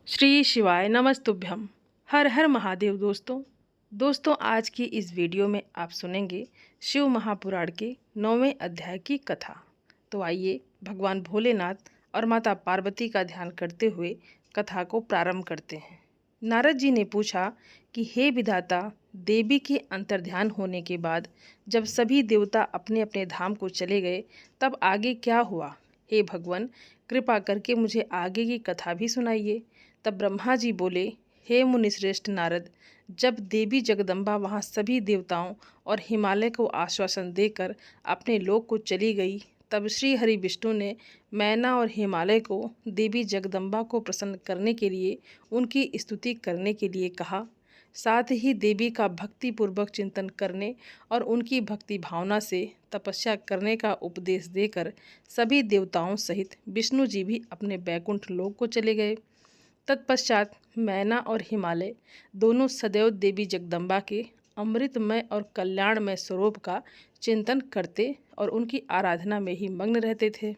श्री शिवाय नमस्तुभ्यम। हर हर महादेव। दोस्तों आज की इस वीडियो में आप सुनेंगे शिव महापुराण के 9वें अध्याय की कथा। तो आइए भगवान भोलेनाथ और माता पार्वती का ध्यान करते हुए कथा को प्रारंभ करते हैं। नारद जी ने पूछा कि हे विधाता, देवी के अंतर्ध्यान होने के बाद जब सभी देवता अपने अपने धाम को चले गए तब आगे क्या हुआ? हे भगवान, कृपा करके मुझे आगे की कथा भी सुनाइए। तब ब्रह्मा जी बोले, हे मुनिश्रेष्ठ नारद, जब देवी जगदम्बा वहाँ सभी देवताओं और हिमालय को आश्वासन देकर अपने लोक को चली गई, तब श्री हरि विष्णु ने मैना और हिमालय को देवी जगदम्बा को प्रसन्न करने के लिए उनकी स्तुति करने के लिए कहा। साथ ही देवी का भक्तिपूर्वक चिंतन करने और उनकी भक्ति भावना से तपस्या करने का उपदेश देकर सभी देवताओं सहित विष्णु जी भी अपने बैकुंठ लोक को चले गए। तत्पश्चात मैना और हिमालय दोनों सदैव देवी जगदम्बा के अमृतमय और कल्याणमय स्वरूप का चिंतन करते और उनकी आराधना में ही मग्न रहते थे।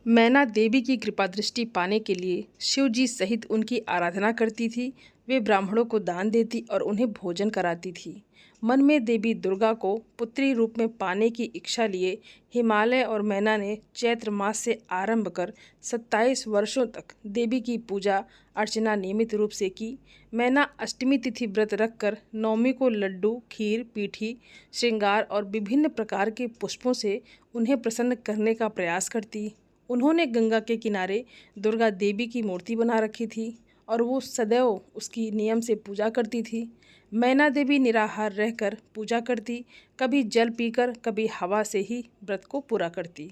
मैना देवी की कृपा दृष्टि पाने के लिए शिव जी सहित उनकी आराधना करती थी। वे ब्राह्मणों को दान देती और उन्हें भोजन कराती थी। मन में देवी दुर्गा को पुत्री रूप में पाने की इच्छा लिए हिमालय और मैना ने चैत्र मास से आरंभ कर 27 वर्षों तक देवी की पूजा अर्चना नियमित रूप से की। मैना अष्टमी तिथि व्रत रखकर नवमी को लड्डू, खीर, पीठी, श्रृंगार और विभिन्न प्रकार के पुष्पों से उन्हें प्रसन्न करने का प्रयास करती। उन्होंने गंगा के किनारे दुर्गा देवी की मूर्ति बना रखी थी और वो सदैव उसकी नियम से पूजा करती थी। मैना देवी निराहार रहकर पूजा करती, कभी जल पीकर कभी हवा से ही व्रत को पूरा करती।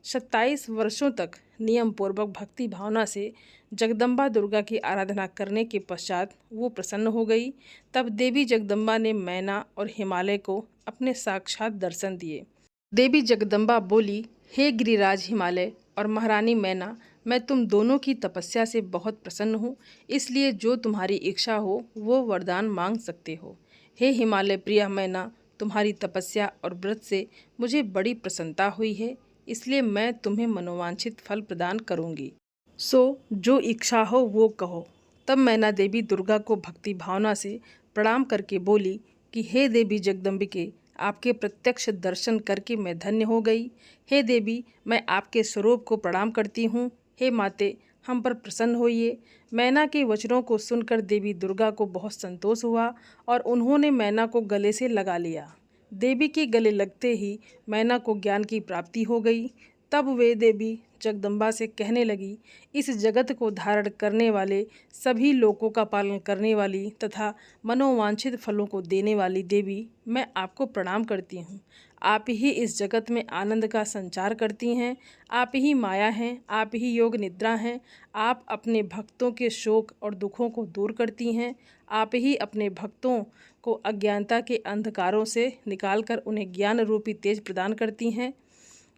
27 वर्षों तक नियम पूर्वक भक्ति भावना से जगदम्बा दुर्गा की आराधना करने के पश्चात वो प्रसन्न हो गई। तब देवी जगदम्बा ने मैना और हिमालय को अपने साक्षात दर्शन दिए। देवी जगदम्बा बोली, हे गिरिराज हिमालय और महारानी मैना, मैं तुम दोनों की तपस्या से बहुत प्रसन्न हूँ, इसलिए जो तुम्हारी इच्छा हो वो वरदान मांग सकते हो। हे हिमालय प्रिया मैना, तुम्हारी तपस्या और व्रत से मुझे बड़ी प्रसन्नता हुई है, इसलिए मैं तुम्हें मनोवांछित फल प्रदान करूँगी। सो जो इच्छा हो वो कहो। तब मैना देवी दुर्गा को भक्ति भावना से प्रणाम करके बोली कि हे देवी जगदम्बिके, आपके प्रत्यक्ष दर्शन करके मैं धन्य हो गई। हे देवी, मैं आपके स्वरूप को प्रणाम करती हूँ। हे माते, हम पर प्रसन्न होइए। मैना के वचनों को सुनकर देवी दुर्गा को बहुत संतोष हुआ और उन्होंने मैना को गले से लगा लिया। देवी के गले लगते ही मैना को ज्ञान की प्राप्ति हो गई। तब वे देवी जगदम्बा से कहने लगी, इस जगत को धारण करने वाले, सभी लोकों का पालन करने वाली तथा मनोवांछित फलों को देने वाली देवी, मैं आपको प्रणाम करती हूँ। आप ही इस जगत में आनंद का संचार करती हैं, आप ही माया हैं, आप ही योग निद्रा हैं। आप अपने भक्तों के शोक और दुखों को दूर करती हैं। आप ही अपने भक्तों को अज्ञानता के अंधकारों से निकालकर उन्हें ज्ञान रूपी तेज प्रदान करती हैं।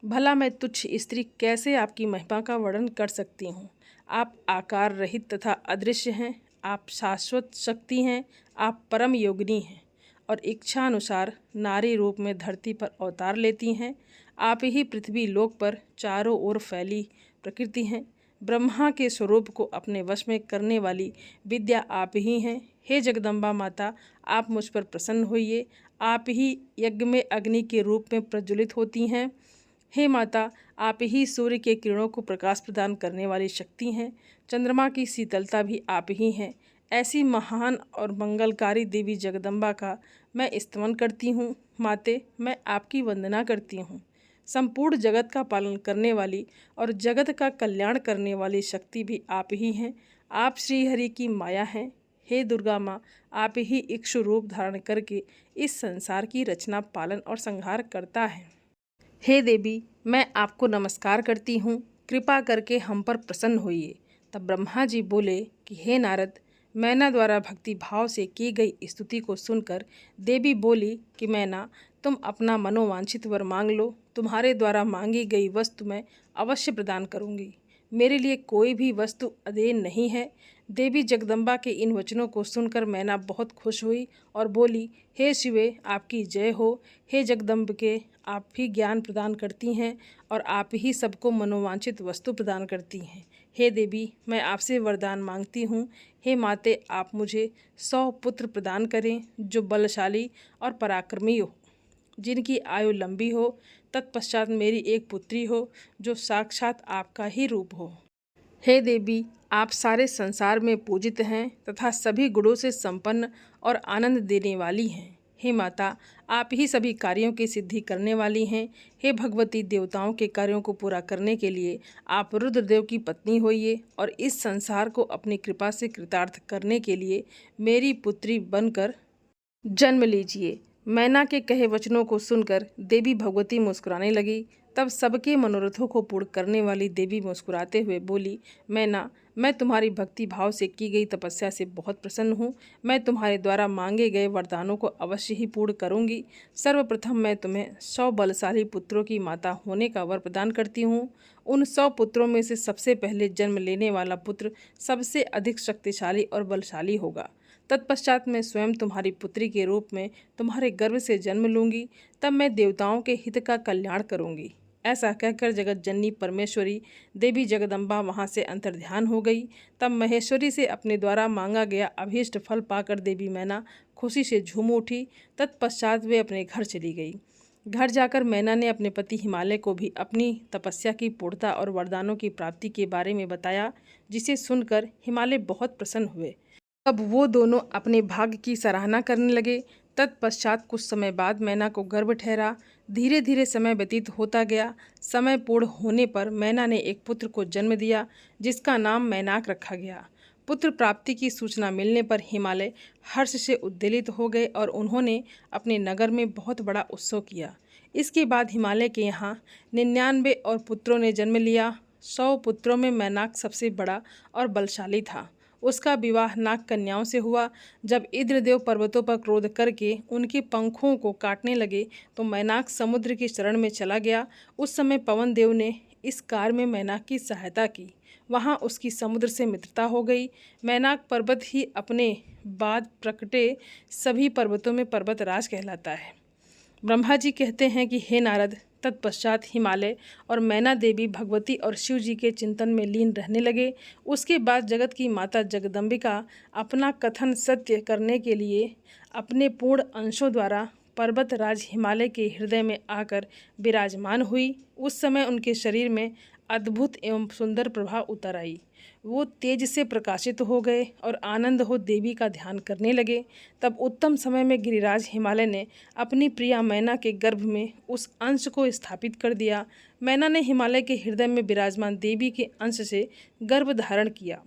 भला मैं तुच्छ स्त्री कैसे आपकी महिमा का वर्णन कर सकती हूँ। आप आकार रहित तथा अदृश्य हैं, आप शाश्वत शक्ति हैं, आप परम योगिनी हैं और इच्छानुसार नारी रूप में धरती पर अवतार लेती हैं। आप ही पृथ्वी लोक पर चारों ओर फैली प्रकृति हैं। ब्रह्मा के स्वरूप को अपने वश में करने वाली विद्या आप ही हैं। हे जगदम्बा माता, आप मुझ पर प्रसन्न होइए। आप ही यज्ञ में अग्नि के रूप में प्रज्वलित होती हैं। हे माता, आप ही सूर्य के किरणों को प्रकाश प्रदान करने वाली शक्ति हैं। चंद्रमा की शीतलता भी आप ही हैं। ऐसी महान और मंगलकारी देवी जगदम्बा का मैं स्तवन करती हूँ। माते, मैं आपकी वंदना करती हूँ। संपूर्ण जगत का पालन करने वाली और जगत का कल्याण करने वाली शक्ति भी आप ही हैं। आप श्री हरि की माया हैं। हे दुर्गा माँ, आप ही इक्षु रूप धारण करके इस संसार की रचना, पालन और संहार करता है। हे देवी, मैं आपको नमस्कार करती हूँ, कृपा करके हम पर प्रसन्न होइए। तब ब्रह्मा जी बोले कि हे नारद, मैना द्वारा भक्ति भाव से की गई स्तुति को सुनकर देवी बोली कि मैना, तुम अपना मनोवांछित वर मांग लो, तुम्हारे द्वारा मांगी गई वस्तु मैं अवश्य प्रदान करूँगी। मेरे लिए कोई भी वस्तु अदेय नहीं है। देवी जगदम्बा के इन वचनों को सुनकर मैना बहुत खुश हुई और बोली, हे शिवे, आपकी जय हो। हे जगदम्बिके, आप ही ज्ञान प्रदान करती हैं और आप ही सबको मनोवांछित वस्तु प्रदान करती हैं। हे देवी, मैं आपसे वरदान मांगती हूँ। हे माते, आप मुझे 100 पुत्र प्रदान करें जो बलशाली और पराक्रमी हो, जिनकी आयु लंबी हो। तत्पश्चात मेरी एक पुत्री हो जो साक्षात आपका ही रूप हो। हे देवी, आप सारे संसार में पूजित हैं तथा सभी गुणों से संपन्न और आनंद देने वाली हैं। हे माता, आप ही सभी कार्यों की सिद्धि करने वाली हैं। हे भगवती, देवताओं के कार्यों को पूरा करने के लिए आप रुद्रदेव की पत्नी होइए और इस संसार को अपनी कृपा से कृतार्थ करने के लिए मेरी पुत्री बनकर जन्म लीजिए। मैना के कहे वचनों को सुनकर देवी भगवती मुस्कुराने लगी। तब सबके मनोरथों को पूर्ण करने वाली देवी मुस्कुराते हुए बोली, मैना, मैं तुम्हारी भक्ति भाव से की गई तपस्या से बहुत प्रसन्न हूँ। मैं तुम्हारे द्वारा मांगे गए वरदानों को अवश्य ही पूर्ण करूँगी। सर्वप्रथम मैं तुम्हें 100 बलशाली पुत्रों की माता होने का वर प्रदान करती हूँ। उन 100 पुत्रों में से सबसे पहले जन्म लेने वाला पुत्र सबसे अधिक शक्तिशाली और बलशाली होगा। तत्पश्चात मैं स्वयं तुम्हारी पुत्री के रूप में तुम्हारे गर्भ से जन्म लूंगी। तब मैं देवताओं के हित का कल्याण करूंगी। ऐसा कहकर जगत जननी परमेश्वरी देवी जगदम्बा वहां से अंतर्ध्यान हो गई। तब महेश्वरी से अपने द्वारा मांगा गया अभीष्ट फल पाकर देवी मैना खुशी से झूम उठी। तत्पश्चात वे अपने घर चली गई। घर जाकर मैना ने अपने पति हिमालय को भी अपनी तपस्या की पूर्णता और वरदानों की प्राप्ति के बारे में बताया, जिसे सुनकर हिमालय बहुत प्रसन्न हुए। अब वो दोनों अपने भाग्य की सराहना करने लगे। तत्पश्चात कुछ समय बाद मैना को गर्भ ठहरा। धीरे धीरे समय व्यतीत होता गया। समय पूर्ण होने पर मैना ने एक पुत्र को जन्म दिया, जिसका नाम मैनाक रखा गया। पुत्र प्राप्ति की सूचना मिलने पर हिमालय हर्ष से उद्वेलित हो गए और उन्होंने अपने नगर में बहुत बड़ा उत्सव किया। इसके बाद हिमालय के यहाँ 99 और पुत्रों ने जन्म लिया। 100 पुत्रों में मैनाक सबसे बड़ा और बलशाली था। उसका विवाह नाग कन्याओं से हुआ। जब इंद्रदेव पर्वतों पर क्रोध करके उनके पंखों को काटने लगे तो मैनाक समुद्र की शरण में चला गया। उस समय पवन देव ने इस कार्य में मैनाक की सहायता की। वहाँ उसकी समुद्र से मित्रता हो गई। मैनाक पर्वत ही अपने बाद प्रकटे सभी पर्वतों में पर्वतराज कहलाता है। ब्रह्मा जी कहते हैं कि हे नारद, तत्पश्चात हिमालय और मैना देवी भगवती और शिव जी के चिंतन में लीन रहने लगे। उसके बाद जगत की माता जगदम्बिका अपना कथन सत्य करने के लिए अपने पूर्ण अंशों द्वारा पर्वतराज हिमालय के हृदय में आकर विराजमान हुई। उस समय उनके शरीर में अद्भुत एवं सुंदर प्रभा उतर आई। वो तेज से प्रकाशित हो गए और आनंद हो देवी का ध्यान करने लगे। तब उत्तम समय में गिरिराज हिमालय ने अपनी प्रिया मैना के गर्भ में उस अंश को स्थापित कर दिया। मैना ने हिमालय के हृदय में विराजमान देवी के अंश से गर्भ धारण किया।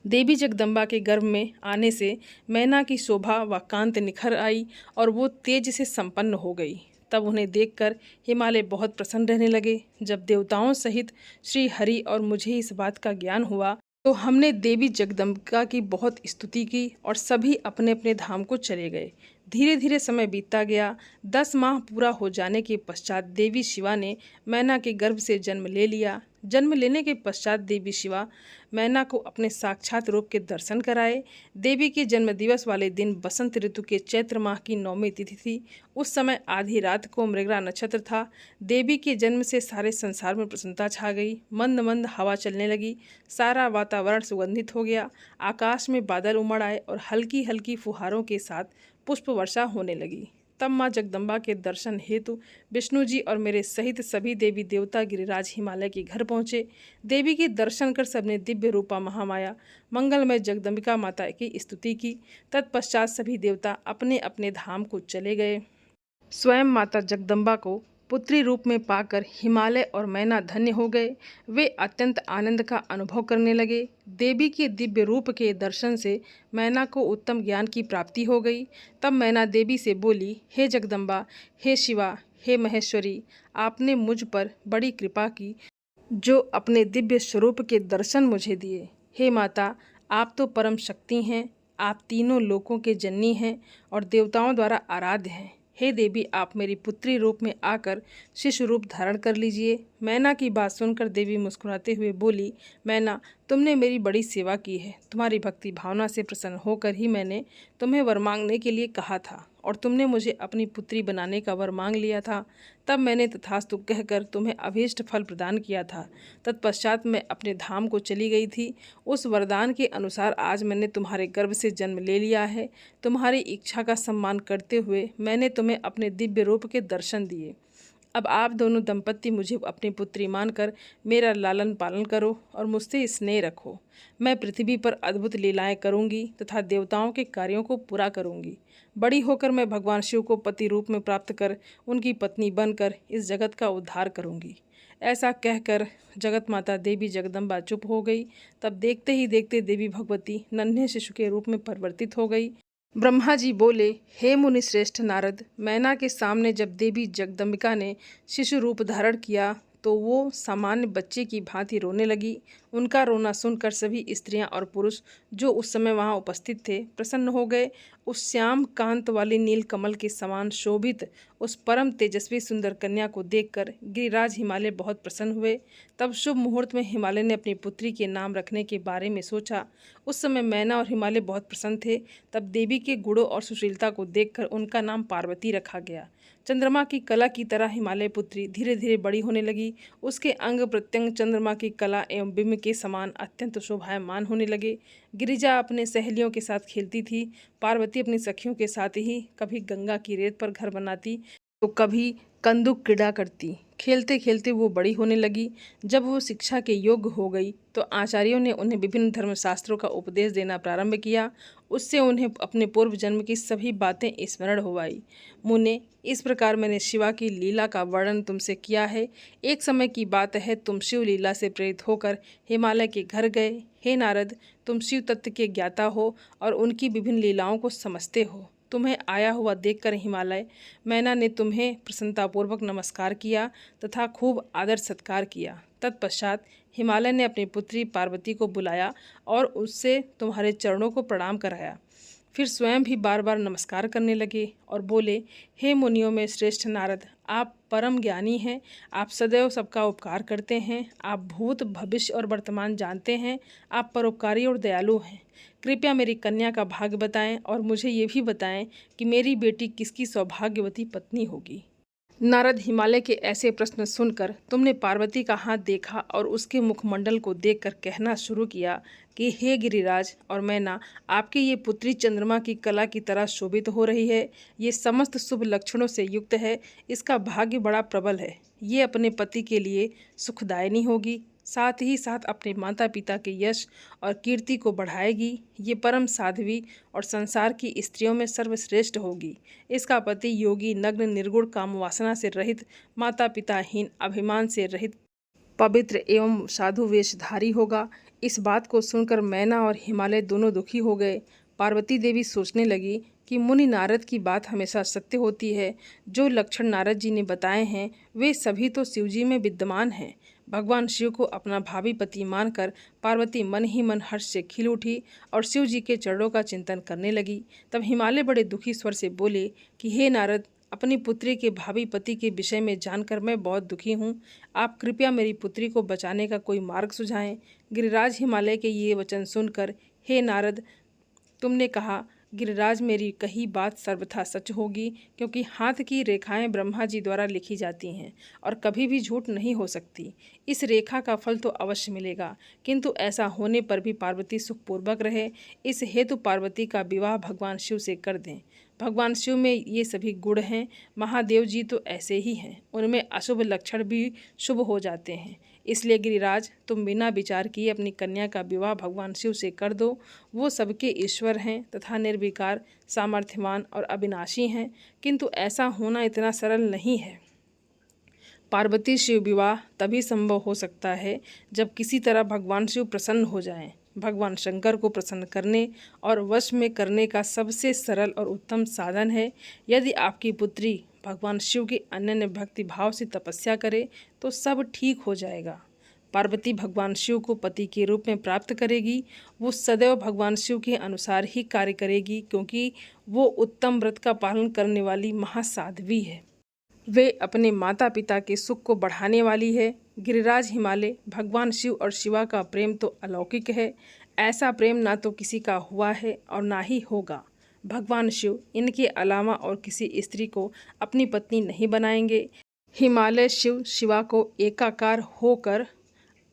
देवी जगदम्बा के गर्भ में आने से मैना की शोभा व कांति निखर आई और वो तेज से संपन्न हो गई। तब उन्हें देखकर हिमालय बहुत प्रसन्न रहने लगे। जब देवताओं सहित श्री हरि और मुझे इस बात का ज्ञान हुआ तो हमने देवी जगदम्बिका की बहुत स्तुति की और सभी अपने अपने धाम को चले गए। धीरे धीरे समय बीतता गया। 10 माह पूरा हो जाने के पश्चात देवी शिवा ने मैना के गर्भ से जन्म ले लिया। जन्म लेने के पश्चात देवी शिवा मैना को अपने साक्षात रूप के दर्शन कराए। देवी के जन्म दिवस वाले दिन बसंत ऋतु के चैत्र माह की 9वीं तिथि थी। उस समय आधी रात को मृगरा नक्षत्र था। देवी के जन्म से सारे संसार में प्रसन्नता छा गई। मंद मंद हवा चलने लगी। सारा वातावरण सुगंधित हो गया। आकाश में बादल उमड़ आए और हल्की हल्की फुहारों के साथ पुष्प वर्षा होने लगी। तब माँ जगदम्बा के दर्शन हेतु विष्णु जी और मेरे सहित सभी देवी देवता गिरिराज हिमालय के घर पहुँचे। देवी के दर्शन कर सबने दिव्य रूपा महामाया मंगलमय जगदम्बिका माता की स्तुति की। तत्पश्चात सभी देवता अपने अपने धाम को चले गए। स्वयं माता जगदम्बा को पुत्री रूप में पाकर हिमालय और मैना धन्य हो गए। वे अत्यंत आनंद का अनुभव करने लगे। देवी के दिव्य रूप के दर्शन से मैना को उत्तम ज्ञान की प्राप्ति हो गई। तब मैना देवी से बोली, हे जगदम्बा, हे शिवा, हे महेश्वरी, आपने मुझ पर बड़ी कृपा की जो अपने दिव्य स्वरूप के दर्शन मुझे दिए। हे माता, आप तो परम शक्ति हैं। आप तीनों लोकों के जननी हैं और देवताओं द्वारा आराध्य हैं। हे देवी, आप मेरी पुत्री रूप में आकर शिशु रूप धारण कर लीजिए। मैना की बात सुनकर देवी मुस्कुराते हुए बोली, मैना, तुमने मेरी बड़ी सेवा की है। तुम्हारी भक्ति भावना से प्रसन्न होकर ही मैंने तुम्हें वर मांगने के लिए कहा था और तुमने मुझे अपनी पुत्री बनाने का वर मांग लिया था। तब मैंने तथास्तु कहकर तुम्हें अभीष्ट फल प्रदान किया था। तत्पश्चात मैं अपने धाम को चली गई थी। उस वरदान के अनुसार आज मैंने तुम्हारे गर्भ से जन्म ले लिया है। तुम्हारी इच्छा का सम्मान करते हुए मैंने तुम्हें अपने दिव्य रूप के दर्शन दिए। अब आप दोनों दंपत्ति मुझे अपनी पुत्री मानकर मेरा लालन पालन करो और मुझसे स्नेह रखो। मैं पृथ्वी पर अद्भुत लीलाएं करूंगी तथा देवताओं के कार्यों को पूरा करूंगी। बड़ी होकर मैं भगवान शिव को पति रूप में प्राप्त कर उनकी पत्नी बनकर इस जगत का उद्धार करूंगी। ऐसा कहकर जगत माता देवी जगदम्बा चुप हो गई। तब देखते ही देखते देवी भगवती नन्हे शिशु के रूप में परिवर्तित हो गई। ब्रह्मा जी बोले, हे मुनि श्रेष्ठ नारद, मैना के सामने जब देवी जगदम्बिका ने शिशु रूप धारण किया तो वो सामान्य बच्चे की भांति रोने लगी। उनका रोना सुनकर सभी स्त्रियां और पुरुष जो उस समय वहां उपस्थित थे प्रसन्न हो गए। उस श्याम कांत वाली नील कमल के समान शोभित उस परम तेजस्वी सुंदर कन्या को देखकर गिरिराज हिमालय बहुत प्रसन्न हुए। तब शुभ मुहूर्त में हिमालय ने अपनी पुत्री के नाम रखने के बारे में सोचा। उस समय मैना और हिमालय बहुत प्रसन्न थे। तब देवी के गुणों और सुशीलता को देखकर उनका नाम पार्वती रखा गया। चंद्रमा की कला की तरह हिमालय पुत्री धीरे धीरे बड़ी होने लगी। उसके अंग प्रत्यंग चंद्रमा की कला एवं बिंब के समान अत्यंत शोभायमान होने लगे। गिरिजा अपने सहेलियों के साथ खेलती थी। पार्वती अपनी सखियों के साथ ही कभी गंगा की रेत पर घर बनाती तो कभी कंदुक क्रीड़ा करती। खेलते खेलते वो बड़ी होने लगी। जब वो शिक्षा के योग्य हो गई तो आचार्यों ने उन्हें विभिन्न धर्मशास्त्रों का उपदेश देना प्रारंभ किया। उससे उन्हें अपने पूर्व जन्म की सभी बातें स्मरण हो आई। मुने, इस प्रकार मैंने शिवा की लीला का वर्णन तुमसे किया है। एक समय की बात है, तुम शिव लीला से प्रेरित होकर हिमालय के घर गए। हे नारद, तुम शिव तत्व के ज्ञाता हो और उनकी विभिन्न लीलाओं को समझते हो। तुम्हें आया हुआ देखकर हिमालय मैना ने तुम्हें प्रसन्नतापूर्वक नमस्कार किया तथा खूब आदर सत्कार किया। तत्पश्चात हिमालय ने अपनी पुत्री पार्वती को बुलाया और उससे तुम्हारे चरणों को प्रणाम कराया। फिर स्वयं भी बार बार नमस्कार करने लगे और बोले, हे मुनियों में श्रेष्ठ नारद, आप परम ज्ञानी हैं। आप सदैव सबका उपकार करते हैं। आप भूत भविष्य और वर्तमान जानते हैं। आप परोपकारी और दयालु हैं। कृपया मेरी कन्या का भाग्य बताएं और मुझे ये भी बताएं कि मेरी बेटी किसकी सौभाग्यवती पत्नी होगी। नारद, हिमालय के ऐसे प्रश्न सुनकर तुमने पार्वती का हाथ देखा और उसके मुखमंडल को देखकर कहना शुरू किया कि हे गिरिराज और मैना, आपकी ये पुत्री चंद्रमा की कला की तरह शोभित हो रही है। ये समस्त शुभ लक्षणों से युक्त है। इसका भाग्य बड़ा प्रबल है। ये अपने पति के लिए सुखदायिनी होगी, साथ ही साथ अपने माता पिता के यश और कीर्ति को बढ़ाएगी। ये परम साध्वी और संसार की स्त्रियों में सर्वश्रेष्ठ होगी। इसका पति योगी, नग्न, निर्गुण, काम वासना से रहित, माता पिताहीन, अभिमान से रहित, पवित्र एवं साधु वेशधारी होगा। इस बात को सुनकर मैना और हिमालय दोनों दुखी हो गए। पार्वती देवी सोचने लगी कि मुनि नारद की बात हमेशा सत्य होती है। जो लक्षण नारद जी ने बताए हैं वे सभी तो शिवजी में विद्यमान हैं। भगवान शिव को अपना भावी पति मानकर पार्वती मन ही मन हर्ष से खिल उठी और शिव जी के चरणों का चिंतन करने लगी। तब हिमालय बड़े दुखी स्वर से बोले कि हे नारद, अपनी पुत्री के भावी पति के विषय में जानकर मैं बहुत दुखी हूँ। आप कृपया मेरी पुत्री को बचाने का कोई मार्ग सुझाएं। गिरिराज हिमालय के ये वचन सुनकर, हे नारद, तुमने कहा, गिरिराज, मेरी कही बात सर्वथा सच होगी, क्योंकि हाथ की रेखाएं ब्रह्मा जी द्वारा लिखी जाती हैं और कभी भी झूठ नहीं हो सकती। इस रेखा का फल तो अवश्य मिलेगा, किंतु ऐसा होने पर भी पार्वती सुखपूर्वक रहे, इस हेतु पार्वती का विवाह भगवान शिव से कर दें। भगवान शिव में ये सभी गुण हैं। महादेव जी तो ऐसे ही हैं, उनमें अशुभ लक्षण भी शुभ हो जाते हैं। इसलिए गिरिराज, तुम बिना विचार किए अपनी कन्या का विवाह भगवान शिव से कर दो। वो सबके ईश्वर हैं तथा निर्विकार, सामर्थ्यवान और अविनाशी हैं, किंतु ऐसा होना इतना सरल नहीं है। पार्वती शिव विवाह तभी संभव हो सकता है जब किसी तरह भगवान शिव प्रसन्न हो जाएं। भगवान शंकर को प्रसन्न करने और वश में करने का सबसे सरल और उत्तम साधन है। यदि आपकी पुत्री भगवान शिव की अनन्य भक्ति भाव से तपस्या करे तो सब ठीक हो जाएगा। पार्वती भगवान शिव को पति के रूप में प्राप्त करेगी। वो सदैव भगवान शिव के अनुसार ही कार्य करेगी, क्योंकि वो उत्तम व्रत का पालन करने वाली महासाध्वी है। वे अपने माता पिता के सुख को बढ़ाने वाली है। गिरिराज हिमालय, भगवान शिव और शिवा का प्रेम तो अलौकिक है। ऐसा प्रेम ना तो किसी का हुआ है और ना ही होगा। भगवान शिव इनके अलावा और किसी स्त्री को अपनी पत्नी नहीं बनाएंगे। हिमालय शिव शिवा को एकाकार होकर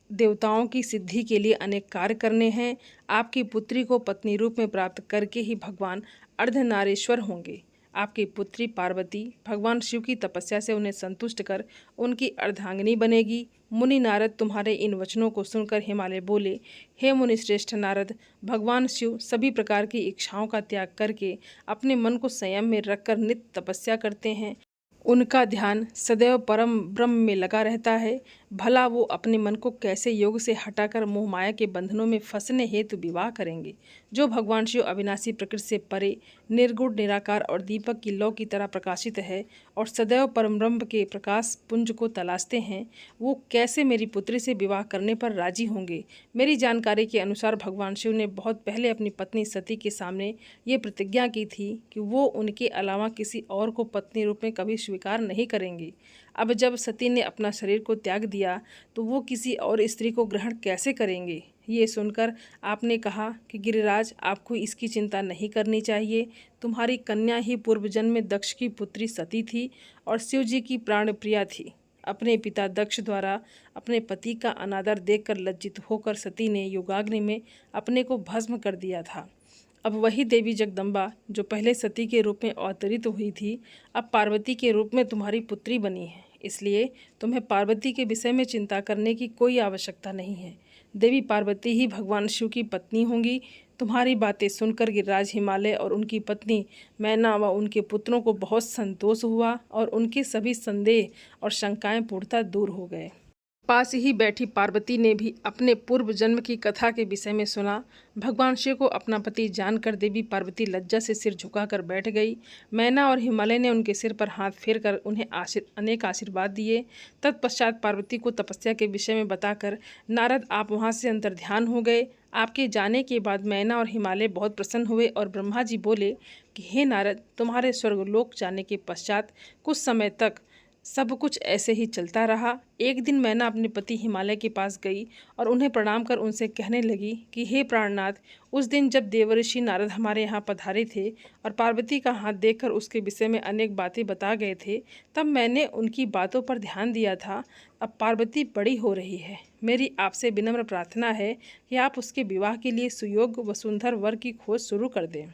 देवताओं की सिद्धि के लिए अनेक कार्य करने हैं। आपकी पुत्री को पत्नी रूप में प्राप्त करके ही भगवान अर्धनारीश्वर होंगे। आपकी पुत्री पार्वती भगवान शिव की तपस्या से उन्हें संतुष्ट कर उनकी अर्धांगिनी बनेगी। मुनि नारद तुम्हारे इन वचनों को सुनकर हिमालय बोले, हे मुनि श्रेष्ठ नारद, भगवान शिव सभी प्रकार की इच्छाओं का त्याग करके अपने मन को संयम में रखकर नित्य तपस्या करते हैं। उनका ध्यान सदैव परम ब्रह्म में लगा रहता है। भला वो अपने मन को कैसे योग से हटाकर मोह माया के बंधनों में फंसने हेतु विवाह करेंगे। जो भगवान शिव अविनाशी प्रकृति से परे, निर्गुण, निराकार और दीपक की लौ की तरह प्रकाशित है और सदैव परम ब्रह्म के प्रकाश पुंज को तलाशते हैं, वो कैसे मेरी पुत्री से विवाह करने पर राजी होंगे। मेरी जानकारी के अनुसार भगवान शिव ने बहुत पहले अपनी पत्नी सती के सामने ये प्रतिज्ञा की थी कि वो उनके अलावा किसी और को पत्नी रूप में कभी स्वीकार नहीं करेंगे। अब जब सती ने अपना शरीर को त्याग दिया तो वो किसी और स्त्री को ग्रहण कैसे करेंगे। ये सुनकर आपने कहा कि गिरिराज, आपको इसकी चिंता नहीं करनी चाहिए। तुम्हारी कन्या ही पूर्व जन्म में दक्ष की पुत्री सती थी और शिव जी की प्राण प्रिया थी। अपने पिता दक्ष द्वारा अपने पति का अनादर देखकर लज्जित होकर सती ने योगाग्नि में अपने को भस्म कर दिया था। अब वही देवी जगदम्बा जो पहले सती के रूप में अवतरित हुई थी, अब पार्वती के रूप में तुम्हारी पुत्री बनी है। इसलिए तुम्हें पार्वती के विषय में चिंता करने की कोई आवश्यकता नहीं है। देवी पार्वती ही भगवान शिव की पत्नी होंगी। तुम्हारी बातें सुनकर गिरिराज हिमालय और उनकी पत्नी मैना व उनके पुत्रों को बहुत संतोष हुआ और उनके सभी संदेह और शंकाएं पूर्णतः दूर हो गए। पास ही बैठी पार्वती ने भी अपने पूर्व जन्म की कथा के विषय में सुना। भगवान शिव को अपना पति जानकर देवी पार्वती लज्जा से सिर झुकाकर बैठ गई। मैना और हिमालय ने उनके सिर पर हाथ फेरकर उन्हें अनेक आशीर्वाद दिए। तत्पश्चात पार्वती को तपस्या के विषय में बताकर नारद आप वहाँ से अंतर्ध्यान हो गए। आपके जाने के बाद मैना और हिमालय बहुत प्रसन्न हुए और ब्रह्मा जी बोले कि हे नारद, तुम्हारे स्वर्गलोक जाने के पश्चात कुछ समय तक सब कुछ ऐसे ही चलता रहा। एक दिन मैना अपने पति हिमालय के पास गई और उन्हें प्रणाम कर उनसे कहने लगी कि हे प्राणनाथ, उस दिन जब देवर्षि नारद हमारे यहाँ पधारे थे और पार्वती का हाथ देखकर उसके विषय में अनेक बातें बता गए थे, तब मैंने उनकी बातों पर ध्यान दिया था। अब पार्वती बड़ी हो रही है। मेरी आपसे विनम्र प्रार्थना है कि आप उसके विवाह के लिए सुयोग्य व सुंदर वर की खोज शुरू कर दें,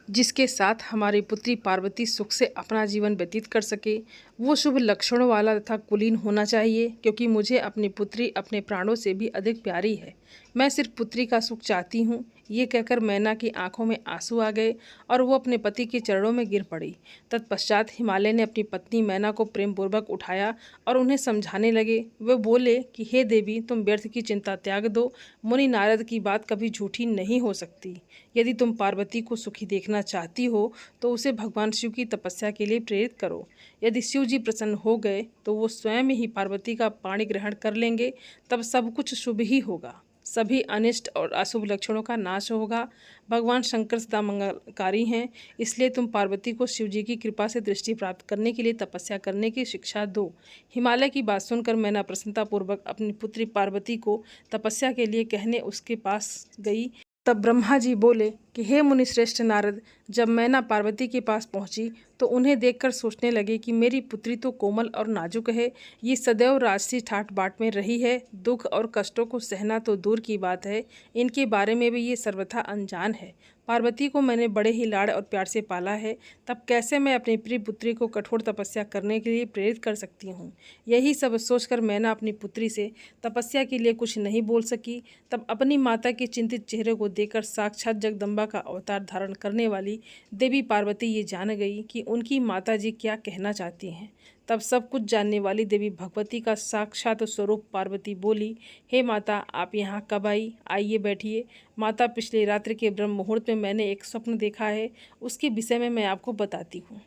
जिसके साथ हमारी पुत्री पार्वती सुख से अपना जीवन व्यतीत कर सके। वो शुभ लक्षणों वाला तथा कुलीन होना चाहिए, क्योंकि मुझे अपनी पुत्री अपने प्राणों से भी अधिक प्यारी है। मैं सिर्फ पुत्री का सुख चाहती हूँ। ये कहकर मैना की आंखों में आंसू आ गए और वो अपने पति के चरणों में गिर पड़ी। तत्पश्चात हिमालय ने अपनी पत्नी मैना को प्रेमपूर्वक उठाया और उन्हें समझाने लगे। वे बोले कि हे देवी, तुम व्यर्थ की चिंता त्याग दो। मुनि नारद की बात कभी झूठी नहीं हो सकती। यदि तुम पार्वती को सुखी देखना चाहती हो तो उसे भगवान शिव की तपस्या के लिए प्रेरित करो। यदि शिव जी प्रसन्न हो गए तो वो स्वयं ही पार्वती का पाणी ग्रहण कर लेंगे। तब सब कुछ शुभ ही होगा। सभी अनिष्ट और अशुभ लक्षणों का नाश होगा। भगवान शंकर सदा मंगलकारी हैं, इसलिए तुम पार्वती को शिव जी की कृपा से दृष्टि प्राप्त करने के लिए तपस्या करने की शिक्षा दो। हिमालय की बात सुनकर मैना प्रसन्नतापूर्वक अपनी पुत्री पार्वती को तपस्या के लिए कहने उसके पास गई। तब ब्रह्मा जी बोले कि हे मुनि श्रेष्ठ नारद, जब मैना पार्वती के पास पहुंची तो उन्हें देखकर सोचने लगे कि मेरी पुत्री तो कोमल और नाजुक है। ये सदैव राजसी ठाट बाट में रही है। दुख और कष्टों को सहना तो दूर की बात है, इनके बारे में भी ये सर्वथा अनजान है। पार्वती को मैंने बड़े ही लाड़ और प्यार से पाला है, तब कैसे मैं अपनी प्रिय पुत्री को कठोर तपस्या करने के लिए प्रेरित कर सकती हूँ। यही सब सोचकर मैना अपनी पुत्री से तपस्या के लिए कुछ नहीं बोल सकी। तब अपनी माता के चिंतित चेहरे को देखकर साक्षात जगदम्बा का अवतार धारण करने वाली देवी पार्वती ये जान गई कि उनकी माता जी क्या कहना चाहती हैं। तब सब कुछ जानने वाली देवी भगवती का साक्षात स्वरूप पार्वती बोली, हे माता, आप यहाँ कब आई? आइए बैठिए। माता, पिछले रात्रि के ब्रह्म मुहूर्त में मैंने एक स्वप्न देखा है, उसके विषय में मैं आपको बताती हूँ।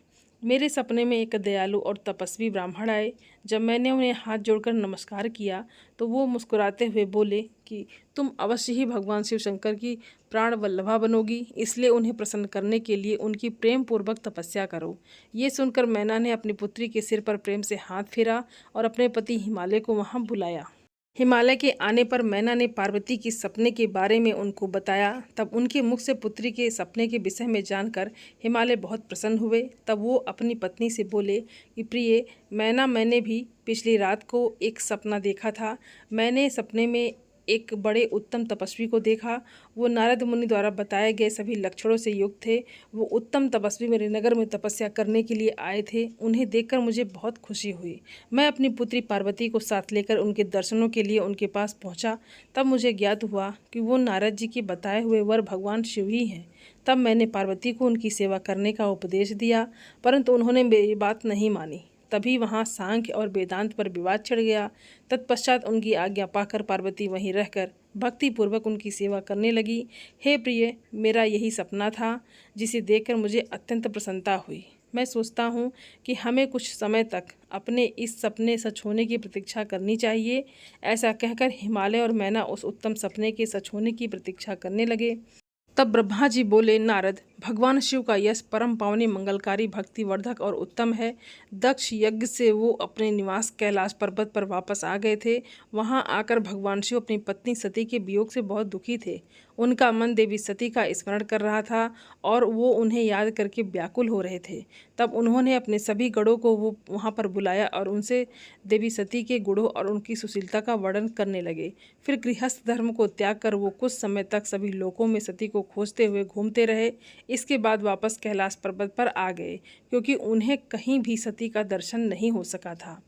मेरे सपने में एक दयालु और तपस्वी ब्राह्मण आए। जब मैंने उन्हें हाथ जोड़कर नमस्कार किया तो वो मुस्कुराते हुए बोले कि तुम अवश्य ही भगवान शिव शंकर की प्राण वल्लभा बनोगी, इसलिए उन्हें प्रसन्न करने के लिए उनकी प्रेम पूर्वक तपस्या करो। ये सुनकर मैना ने अपनी पुत्री के सिर पर प्रेम से हाथ फेरा और अपने पति हिमालय को वहाँ बुलाया। हिमालय के आने पर मैना ने पार्वती की सपने के बारे में उनको बताया। तब उनके मुख से पुत्री के सपने के विषय में जानकर हिमालय बहुत प्रसन्न हुए। तब वो अपनी पत्नी से बोले कि प्रिय मैना, मैंने भी पिछली रात को एक सपना देखा था। मैंने सपने में एक बड़े उत्तम तपस्वी को देखा। वो नारद मुनि द्वारा बताए गए सभी लक्षणों से युक्त थे। वो उत्तम तपस्वी मेरे नगर में तपस्या करने के लिए आए थे। उन्हें देखकर मुझे बहुत खुशी हुई। मैं अपनी पुत्री पार्वती को साथ लेकर उनके दर्शनों के लिए उनके पास पहुंचा। तब मुझे ज्ञात हुआ कि वो नारद जी के बताए हुए वर भगवान शिव ही हैं। तब मैंने पार्वती को उनकी सेवा करने का उपदेश दिया, परंतु उन्होंने मेरी बात नहीं मानी। तभी वहाँ सांख्य और वेदांत पर विवाद छिड़ गया। तत्पश्चात उनकी आज्ञा पाकर पार्वती वहीं रहकर भक्तिपूर्वक उनकी सेवा करने लगी। हे प्रिय, मेरा यही सपना था जिसे देखकर मुझे अत्यंत प्रसन्नता हुई। मैं सोचता हूँ कि हमें कुछ समय तक अपने इस सपने सच होने की प्रतीक्षा करनी चाहिए। ऐसा कहकर हिमालय और मैना उस उत्तम सपने के सच होने की प्रतीक्षा करने लगे। तब ब्रह्मा जी बोले, नारद, भगवान शिव का यश परम पावनी, मंगलकारी, भक्तिवर्धक और उत्तम है। दक्ष यज्ञ से वो अपने निवास कैलाश पर्वत पर वापस आ गए थे। वहां आकर भगवान शिव अपनी पत्नी सती के वियोग से बहुत दुखी थे। उनका मन देवी सती का स्मरण कर रहा था और वो उन्हें याद करके व्याकुल हो रहे थे। तब उन्होंने अपने सभी गणों को वो वहाँ पर बुलाया और उनसे देवी सती के गुणों और उनकी सुशीलता का वर्णन करने लगे। फिर गृहस्थ धर्म को त्याग कर वो कुछ समय तक सभी लोकों में सती को खोजते हुए घूमते रहे। इसके बाद वापस कैलाश पर्वत पर आ गए, क्योंकि उन्हें कहीं भी सती का दर्शन नहीं हो सका था।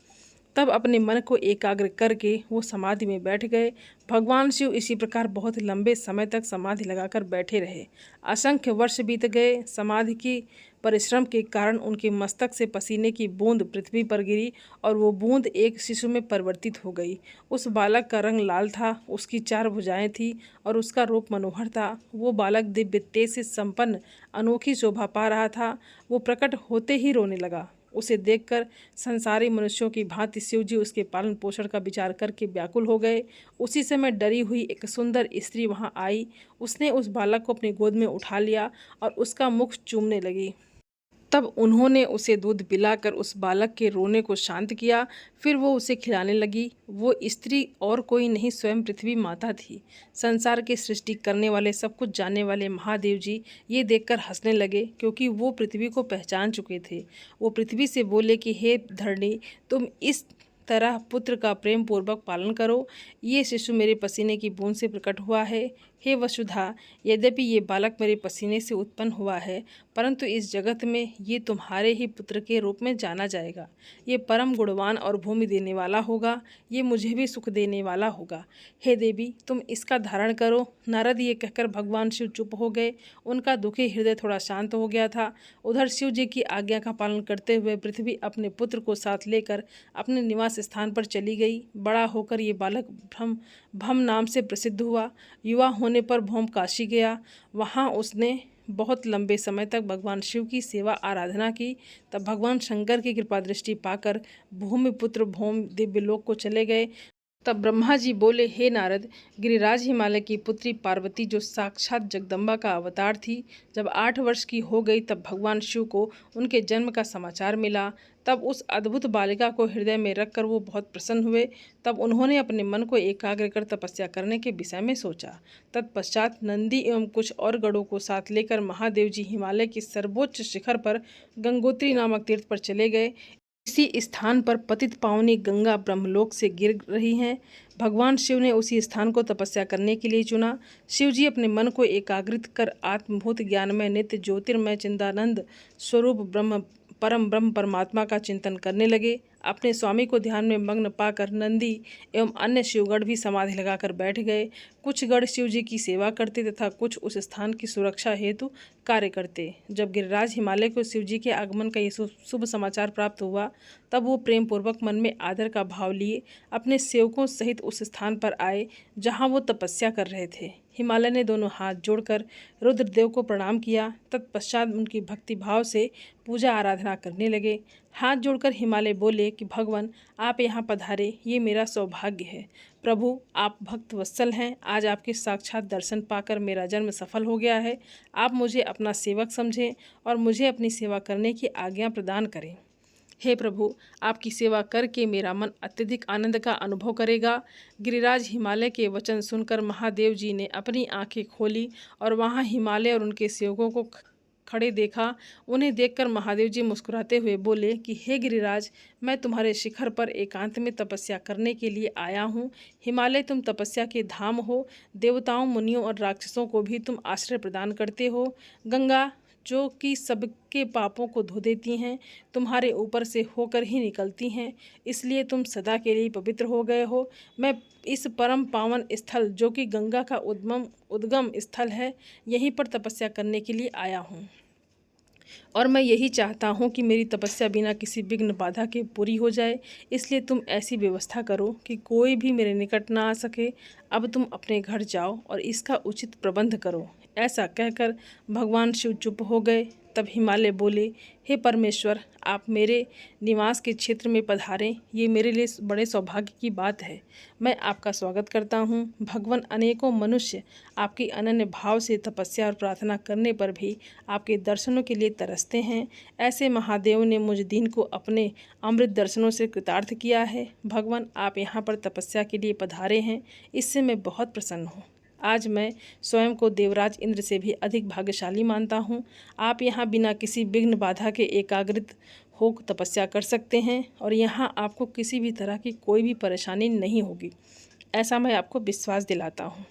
तब अपने मन को एकाग्र करके वो समाधि में बैठ गए। भगवान शिव इसी प्रकार बहुत लंबे समय तक समाधि लगाकर बैठे रहे। असंख्य वर्ष बीत गए। समाधि की परिश्रम के कारण उनके मस्तक से पसीने की बूंद पृथ्वी पर गिरी और वो बूंद एक शिशु में परिवर्तित हो गई। उस बालक का रंग लाल था, उसकी 4 भुजाएं थीं और उसका रूप मनोहर था। वो बालक दिव्य तेज से संपन्न अनोखी शोभा पा रहा था। वो प्रकट होते ही रोने लगा। उसे देखकर संसारी मनुष्यों की भांति शिवजी उसके पालन पोषण का विचार करके व्याकुल हो गए। उसी समय डरी हुई एक सुंदर स्त्री वहां आई। उसने उस बालक को अपनी गोद में उठा लिया और उसका मुख चूमने लगी। तब उन्होंने उसे दूध पिलाकर उस बालक के रोने को शांत किया। फिर वो उसे खिलाने लगी। वो स्त्री और कोई नहीं, स्वयं पृथ्वी माता थी। संसार की सृष्टि करने वाले, सब कुछ जानने वाले महादेव जी ये देखकर हंसने लगे, क्योंकि वो पृथ्वी को पहचान चुके थे। वो पृथ्वी से बोले कि हे धरणी, तुम इस तरह पुत्र का प्रेम पूर्वक पालन करो। ये शिशु मेरे पसीने की बूंद से प्रकट हुआ है। हे वसुधा, यद्यपि ये बालक मेरे पसीने से उत्पन्न हुआ है, परंतु इस जगत में ये तुम्हारे ही पुत्र के रूप में जाना जाएगा। ये परम गुणवान और भूमि देने वाला होगा। ये मुझे भी सुख देने वाला होगा। हे देवी, तुम इसका धारण करो। नारद ये कहकर भगवान शिव चुप हो गए। उनका दुखी हृदय थोड़ा शांत हो गया था। उधर शिव जी की आज्ञा का पालन करते हुए पृथ्वी अपने पुत्र को साथ लेकर अपने निवास स्थान पर चली गई। बड़ा होकर ये बालक भम नाम से प्रसिद्ध हुआ। युवा होने पर भौम काशी गया। वहाँ उसने बहुत लंबे समय तक भगवान शिव की सेवा आराधना की। तब भगवान शंकर की कृपा दृष्टि पाकर भूमिपुत्र भौम दिव्यलोक को चले गए। तब ब्रह्मा जी बोले, हे नारद, गिरिराज हिमालय की पुत्री पार्वती जो साक्षात जगदम्बा का अवतार थी, जब 8 वर्ष की हो गई तब भगवान शिव को उनके जन्म का समाचार मिला। तब उस अद्भुत बालिका को हृदय में रखकर वो बहुत प्रसन्न हुए। तब उन्होंने अपने मन को एकाग्र कर तपस्या करने के विषय में सोचा। तत्पश्चात नंदी एवं कुछ और गणों को साथ लेकर महादेव जी हिमालय की सर्वोच्च शिखर पर गंगोत्री नामक तीर्थ पर चले गए। इसी स्थान पर पतित पावनी गंगा ब्रह्मलोक से गिर रही हैं। भगवान शिव ने उसी स्थान को तपस्या करने के लिए चुना। शिव जी अपने मन को एकाग्रित कर आत्मभूत ज्ञानमय नित्य ज्योतिर्मय चिंतानंद स्वरूप परम ब्रह्म परमात्मा का चिंतन करने लगे। अपने स्वामी को ध्यान में मग्न पाकर नंदी एवं अन्य शिवगण भी समाधि लगाकर बैठ गए। कुछ गण शिव जी की सेवा करते तथा कुछ उस स्थान की सुरक्षा हेतु कार्य करते। जब गिरिराज हिमालय को शिव जी के आगमन का ये शुभ समाचार प्राप्त हुआ, तब वो प्रेम पूर्वक मन में आदर का भाव लिए अपने सेवकों सहित उस स्थान पर आए जहाँ वो तपस्या कर रहे थे। हिमालय ने दोनों हाथ जोड़कर रुद्रदेव को प्रणाम किया। तत्पश्चात उनकी भक्ति भाव से पूजा आराधना करने लगे। हाथ जोड़कर हिमालय बोले कि भगवान, आप यहाँ पधारे, ये मेरा सौभाग्य है। प्रभु, आप भक्त वत्सल हैं। आज आपके साक्षात दर्शन पाकर मेरा जन्म सफल हो गया है। आप मुझे अपना सेवक समझें और मुझे अपनी सेवा करने की आज्ञा प्रदान करें। हे प्रभु, आपकी सेवा करके मेरा मन अत्यधिक आनंद का अनुभव करेगा। गिरिराज हिमालय के वचन सुनकर महादेव जी ने अपनी आंखें खोली और वहां हिमालय और उनके सेवकों को खड़े देखा। उन्हें देखकर महादेव जी मुस्कुराते हुए बोले कि हे गिरिराज, मैं तुम्हारे शिखर पर एकांत में तपस्या करने के लिए आया हूँ। हिमालय, तुम तपस्या के धाम हो। देवताओं, मुनियों और राक्षसों को भी तुम आश्रय प्रदान करते हो। गंगा, जो कि सबके पापों को धो देती हैं, तुम्हारे ऊपर से होकर ही निकलती हैं, इसलिए तुम सदा के लिए पवित्र हो गए हो। मैं इस परम पावन स्थल, जो कि गंगा का उद्गम स्थल है, यहीं पर तपस्या करने के लिए आया हूँ और मैं यही चाहता हूँ कि मेरी तपस्या बिना किसी विघ्न बाधा के पूरी हो जाए। इसलिए तुम ऐसी व्यवस्था करो कि कोई भी मेरे निकट ना आ सके। अब तुम अपने घर जाओ और इसका उचित प्रबंध करो। ऐसा कहकर भगवान शिव चुप हो गए। तब हिमालय बोले, हे परमेश्वर, आप मेरे निवास के क्षेत्र में पधारें, ये मेरे लिए बड़े सौभाग्य की बात है। मैं आपका स्वागत करता हूँ। भगवान, अनेकों मनुष्य आपकी अनन्य भाव से तपस्या और प्रार्थना करने पर भी आपके दर्शनों के लिए तरसते हैं। ऐसे महादेव ने मुझ दीन को अपने अमृत दर्शनों से कृतार्थ किया है। भगवान, आप यहाँ पर तपस्या के लिए पधारे हैं, इससे मैं बहुत प्रसन्न हूँ। आज मैं स्वयं को देवराज इंद्र से भी अधिक भाग्यशाली मानता हूँ। आप यहाँ बिना किसी विघ्न बाधा के एकाग्रित हो तपस्या कर सकते हैं और यहाँ आपको किसी भी तरह की कोई भी परेशानी नहीं होगी, ऐसा मैं आपको विश्वास दिलाता हूँ।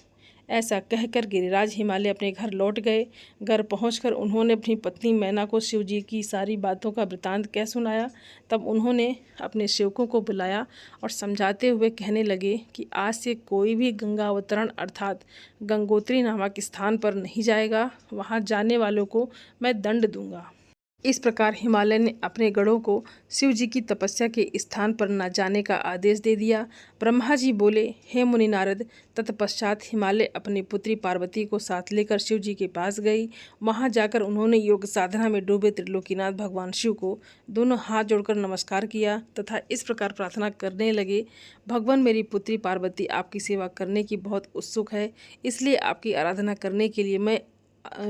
ऐसा कहकर गिरिराज हिमालय अपने घर लौट गए। घर पहुंचकर उन्होंने अपनी पत्नी मैना को शिव जी की सारी बातों का वृतांत कह सुनाया। तब उन्होंने अपने सेवकों को बुलाया और समझाते हुए कहने लगे कि आज से कोई भी गंगा अवतरण अर्थात गंगोत्री नामक स्थान पर नहीं जाएगा। वहां जाने वालों को मैं दंड दूंगा। इस प्रकार हिमालय ने अपने गढ़ों को शिव जी की तपस्या के स्थान पर न जाने का आदेश दे दिया। ब्रह्मा जी बोले, हे मुनि नारद। तत्पश्चात हिमालय अपनी पुत्री पार्वती को साथ लेकर शिव जी के पास गई। वहां जाकर उन्होंने योग साधना में डूबे त्रिलोकीनाथ भगवान शिव को दोनों हाथ जोड़कर नमस्कार किया तथा इस प्रकार प्रार्थना करने लगे, भगवान, मेरी पुत्री पार्वती आपकी सेवा करने की बहुत उत्सुक है, इसलिए आपकी आराधना करने के लिए मैं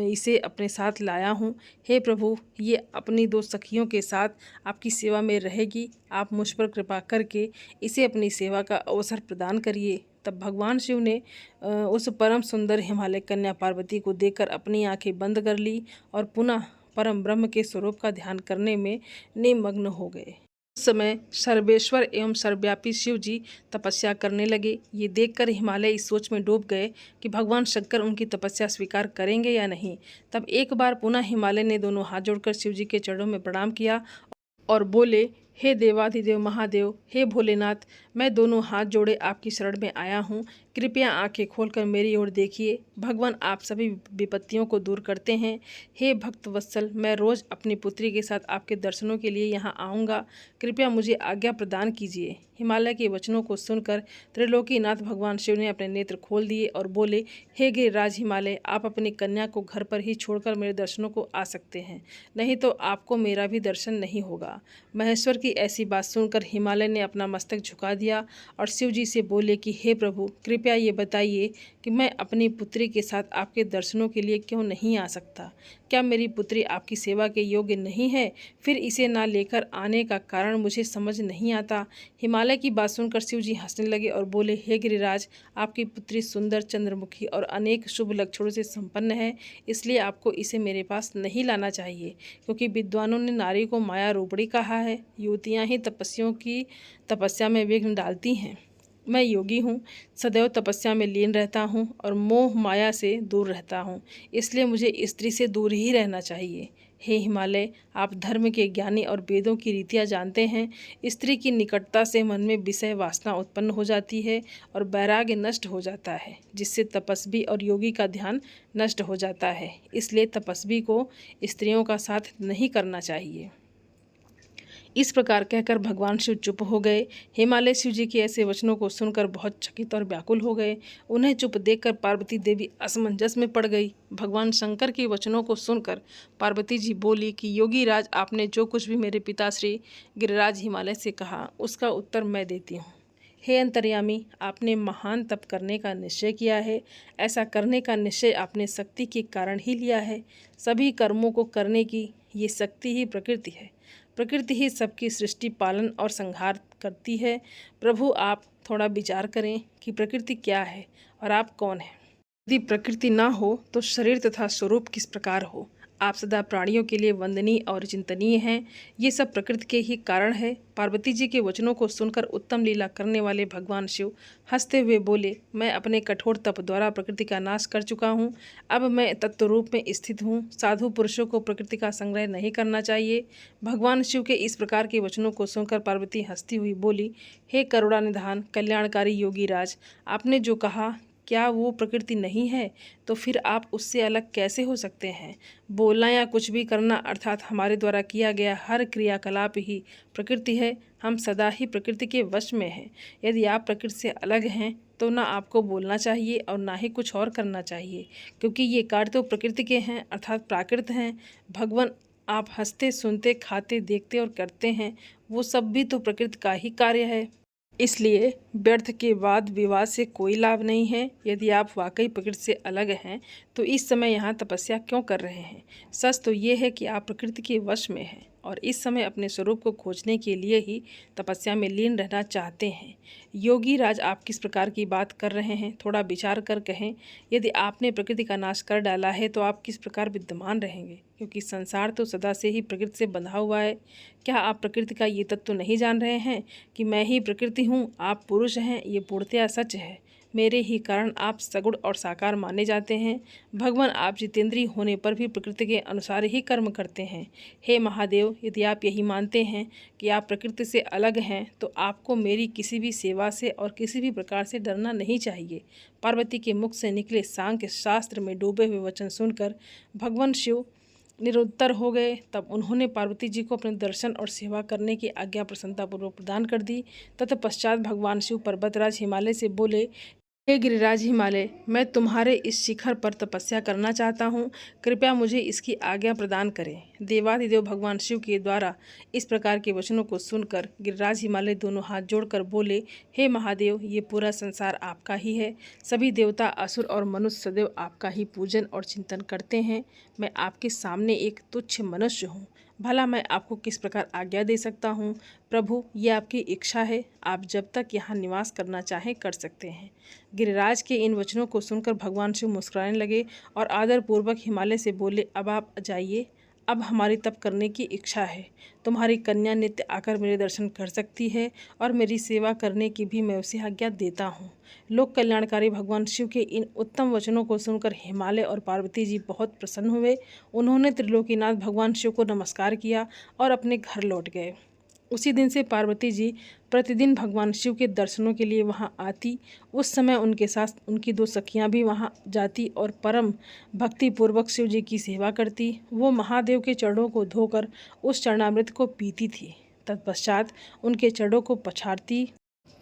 इसे अपने साथ लाया हूँ। हे प्रभु, ये अपनी दो सखियों के साथ आपकी सेवा में रहेगी। आप मुझ पर कृपा करके इसे अपनी सेवा का अवसर प्रदान करिए। तब भगवान शिव ने उस परम सुंदर हिमालय कन्या पार्वती को देखकर अपनी आंखें बंद कर ली और पुनः परम ब्रह्म के स्वरूप का ध्यान करने में निमग्न हो गए। उस समय सर्वेश्वर एवं सर्वव्यापी शिव जी तपस्या करने लगे। ये देखकर हिमालय इस सोच में डूब गए कि भगवान शंकर उनकी तपस्या स्वीकार करेंगे या नहीं। तब एक बार पुनः हिमालय ने दोनों हाथ जोड़कर शिव जी के चरणों में प्रणाम किया और बोले, हे देवाधिदेव महादेव, हे भोलेनाथ, मैं दोनों हाथ जोड़े आपकी शरण में आया हूँ। कृपया आंखें खोलकर मेरी ओर देखिए। भगवान, आप सभी विपत्तियों को दूर करते हैं। हे भक्त वत्सल, मैं रोज़ अपनी पुत्री के साथ आपके दर्शनों के लिए यहाँ आऊँगा। कृपया मुझे आज्ञा प्रदान कीजिए। हिमालय के वचनों को सुनकर त्रिलोकीनाथ भगवान शिव ने अपने नेत्र खोल दिए और बोले, हे गिरिराज हिमालय, आप अपनी कन्या को घर पर ही छोड़कर मेरे दर्शनों को आ सकते हैं, नहीं तो आपको मेरा भी दर्शन नहीं होगा। महेश्वर की ऐसी बात सुनकर हिमालय ने अपना मस्तक झुका दिया और शिव जी से बोले कि हे प्रभु, कृपया ये बताइए कि मैं अपनी पुत्री के साथ आपके दर्शनों के लिए क्यों नहीं आ सकता। क्या मेरी पुत्री आपकी सेवा के योग्य नहीं है? फिर इसे ना लेकर आने का कारण मुझे समझ नहीं आता। हिमालय की बात सुनकर शिव जी हंसने लगे और बोले, हे गिरिराज, आपकी पुत्री सुंदर, चंद्रमुखी और अनेक शुभ लक्षणों से संपन्न है, इसलिए आपको इसे मेरे पास नहीं लाना चाहिए, क्योंकि विद्वानों ने नारी को माया रूपड़ी कहा है। युवतियाँ ही तपस्वियों की तपस्या में विघ्न डालती हैं। मैं योगी हूँ, सदैव तपस्या में लीन रहता हूँ और मोह माया से दूर रहता हूँ, इसलिए मुझे स्त्री से दूर ही रहना चाहिए। हे हिमालय, आप धर्म के ज्ञानी और वेदों की रीतियाँ जानते हैं। स्त्री की निकटता से मन में विषय वासना उत्पन्न हो जाती है और वैराग्य नष्ट हो जाता है, जिससे तपस्वी और योगी का ध्यान नष्ट हो जाता है। इसलिए तपस्वी को स्त्रियों का साथ नहीं करना चाहिए। इस प्रकार कहकर भगवान शिव चुप हो गए। हिमालय शिव जी के ऐसे वचनों को सुनकर बहुत चकित और व्याकुल हो गए। उन्हें चुप देखकर पार्वती देवी असमंजस में पड़ गई। भगवान शंकर के वचनों को सुनकर पार्वती जी बोली कि योगी राज, आपने जो कुछ भी मेरे पिता श्री गिरिराज हिमालय से कहा उसका उत्तर मैं देती हूँ। हे अंतर्यामी, आपने महान तप करने का निश्चय किया है। ऐसा करने का निश्चय आपने शक्ति के कारण ही लिया है। सभी कर्मों को करने की ये शक्ति ही प्रकृति है। प्रकृति ही सबकी सृष्टि, पालन और संहार करती है। प्रभु, आप थोड़ा विचार करें कि प्रकृति क्या है और आप कौन हैं। यदि प्रकृति ना हो तो शरीर तथा स्वरूप किस प्रकार हो। आप सदा प्राणियों के लिए वंदनीय और चिंतनीय हैं। ये सब प्रकृति के ही कारण है। पार्वती जी के वचनों को सुनकर उत्तम लीला करने वाले भगवान शिव हंसते हुए बोले, मैं अपने कठोर तप द्वारा प्रकृति का नाश कर चुका हूँ। अब मैं तत्व रूप में स्थित हूँ। साधु पुरुषों को प्रकृति का संग्रह नहीं करना चाहिए। भगवान शिव के इस प्रकार के वचनों को सुनकर पार्वती हंसती हुई बोली, हे करुणानिधान कल्याणकारी योगी राज, आपने जो कहा क्या वो प्रकृति नहीं है? तो फिर आप उससे अलग कैसे हो सकते हैं? बोलना या कुछ भी करना अर्थात हमारे द्वारा किया गया हर क्रियाकलाप ही प्रकृति है। हम सदा ही प्रकृति के वश में हैं। यदि आप प्रकृति से अलग हैं तो ना आपको बोलना चाहिए और ना ही कुछ और करना चाहिए, क्योंकि ये कार्य तो प्रकृति के हैं अर्थात प्राकृत हैं। भगवान, आप हंसते, सुनते, खाते, देखते और करते हैं, वो सब भी तो प्रकृति का ही कार्य है। इसलिए व्यर्थ के वाद विवाद से कोई लाभ नहीं है। यदि आप वाकई प्रकृति से अलग हैं तो इस समय यहाँ तपस्या क्यों कर रहे हैं? सच तो ये है कि आप प्रकृति के वश में हैं और इस समय अपने स्वरूप को खोजने के लिए ही तपस्या में लीन रहना चाहते हैं। योगी राज, आप किस प्रकार की बात कर रहे हैं? थोड़ा विचार कर कहें। यदि आपने प्रकृति का नाश कर डाला है तो आप किस प्रकार विद्यमान रहेंगे? क्योंकि संसार तो सदा से ही प्रकृति से बंधा हुआ है। क्या आप प्रकृति का ये तत्व नहीं जान रहे हैं कि मैं ही प्रकृति हूँ, आप पुरुष हैं? ये पूर्णतया सच है। मेरे ही कारण आप सगुण और साकार माने जाते हैं। भगवान, आप जितेंद्रिय होने पर भी प्रकृति के अनुसार ही कर्म करते हैं। हे महादेव, यदि आप यही मानते हैं कि आप प्रकृति से अलग हैं तो आपको मेरी किसी भी सेवा से और किसी भी प्रकार से डरना नहीं चाहिए। पार्वती के मुख से निकले सांख्य शास्त्र में डूबे हुए वचन सुनकर भगवान शिव निरुत्तर हो गए। तब उन्होंने पार्वती जी को अपने दर्शन और सेवा करने की आज्ञा प्रसन्नतापूर्वक प्रदान कर दी। तत्पश्चात भगवान शिव पर्वतराज हिमालय से बोले, हे गिरिराज हिमालय, मैं तुम्हारे इस शिखर पर तपस्या करना चाहता हूँ। कृपया मुझे इसकी आज्ञा प्रदान करें। देवाधिदेव भगवान शिव के द्वारा इस प्रकार के वचनों को सुनकर गिरिराज हिमालय दोनों हाथ जोड़कर बोले, हे महादेव, ये पूरा संसार आपका ही है। सभी देवता, असुर और मनुष्य सदैव आपका ही पूजन और चिंतन करते हैं। मैं आपके सामने एक तुच्छ मनुष्य हूँ। भला मैं आपको किस प्रकार आज्ञा दे सकता हूँ? प्रभु, ये आपकी इच्छा है। आप जब तक यहाँ निवास करना चाहें कर सकते हैं। गिरिराज के इन वचनों को सुनकर भगवान शिव मुस्कुराने लगे और आदरपूर्वक हिमालय से बोले, अब आप जाइए। अब हमारी तप करने की इच्छा है। तुम्हारी कन्या नित्य आकर मेरे दर्शन कर सकती है और मेरी सेवा करने की भी मैं उसे आज्ञा देता हूँ। लोक कल्याणकारी भगवान शिव के इन उत्तम वचनों को सुनकर हिमालय और पार्वती जी बहुत प्रसन्न हुए। उन्होंने त्रिलोकीनाथ भगवान शिव को नमस्कार किया और अपने घर लौट गए। उसी दिन से पार्वती जी प्रतिदिन भगवान शिव के दर्शनों के लिए वहां आती। उस समय उनके साथ उनकी दो सखियां भी वहां जाती और परम भक्तिपूर्वक शिव जी की सेवा करती। वो महादेव के चरणों को धोकर उस चरणामृत को पीती थी। तत्पश्चात उनके चरणों को पछाड़ती,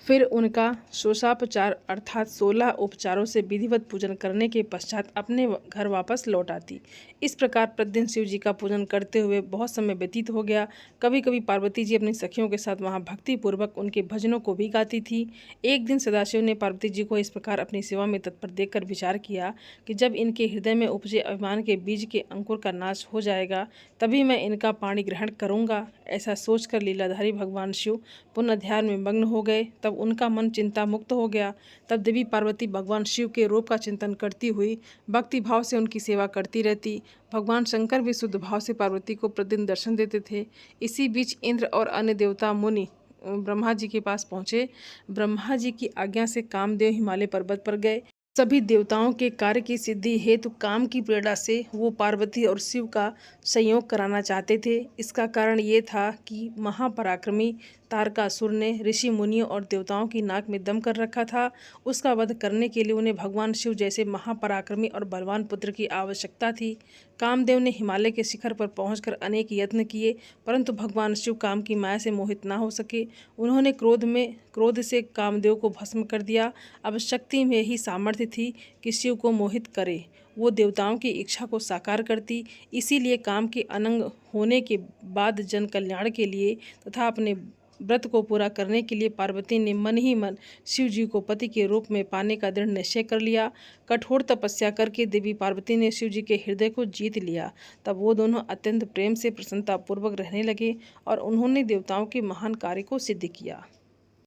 फिर उनका षोडशोपचार अर्थात 16 उपचारों से विधिवत पूजन करने के पश्चात अपने घर वापस लौट आती। इस प्रकार प्रतिदिन शिव जी का पूजन करते हुए बहुत समय व्यतीत हो गया। कभी कभी पार्वती जी अपनी सखियों के साथ वहां भक्तिपूर्वक उनके भजनों को भी गाती थी। एक दिन सदाशिव ने पार्वती जी को इस प्रकार अपनी सेवा में तत्पर देखकर विचार किया कि जब इनके हृदय में उपजे अभिमान के बीज के अंकुर का नाश हो जाएगा तभी मैं इनका पाणी ग्रहण करूँगा। ऐसा सोचकर लीलाधारी भगवान शिव पुनः ध्यान में मग्न हो गए। तब उनका मन चिंता मुक्त हो गया। तब देवी पार्वती भगवान शिव के रूप का चिंतन करती हुई भक्ति भाव से उनकी सेवा करती रहती। भगवान शंकर भी शुद्ध भाव से पार्वती को प्रतिदिन दर्शन देते थे। इसी बीच इंद्र और अन्य देवता मुनि ब्रह्मा जी के पास पहुँचे। ब्रह्मा जी की आज्ञा से कामदेव हिमालय पर्वत पर गए। सभी देवताओं के कार्य की सिद्धि हेतु काम की प्रेरणा से वो पार्वती और शिव का संयोग कराना चाहते थे। इसका कारण ये था कि महापराक्रमी तारकासुर ने ऋषि मुनियों और देवताओं की नाक में दम कर रखा था। उसका वध करने के लिए उन्हें भगवान शिव जैसे महापराक्रमी और बलवान पुत्र की आवश्यकता थी। कामदेव ने हिमालय के शिखर पर पहुंचकर अनेक यत्न किए, परंतु भगवान शिव काम की माया से मोहित ना हो सके। उन्होंने क्रोध से कामदेव को भस्म कर दिया। अब शक्ति में ही सामर्थ्य थी कि शिव को मोहित करे। वो देवताओं की इच्छा को साकार करती। इसीलिए काम के अनंग होने के बाद जन कल्याण के लिए तथा अपने व्रत को पूरा करने के लिए पार्वती ने मन ही मन शिव जी को पति के रूप में पाने का दृढ़ निश्चय कर लिया। कठोर तपस्या करके देवी पार्वती ने शिव जी के हृदय को जीत लिया। तब वो दोनों अत्यंत प्रेम से प्रसन्नतापूर्वक रहने लगे और उन्होंने देवताओं के महान कार्य को सिद्ध किया।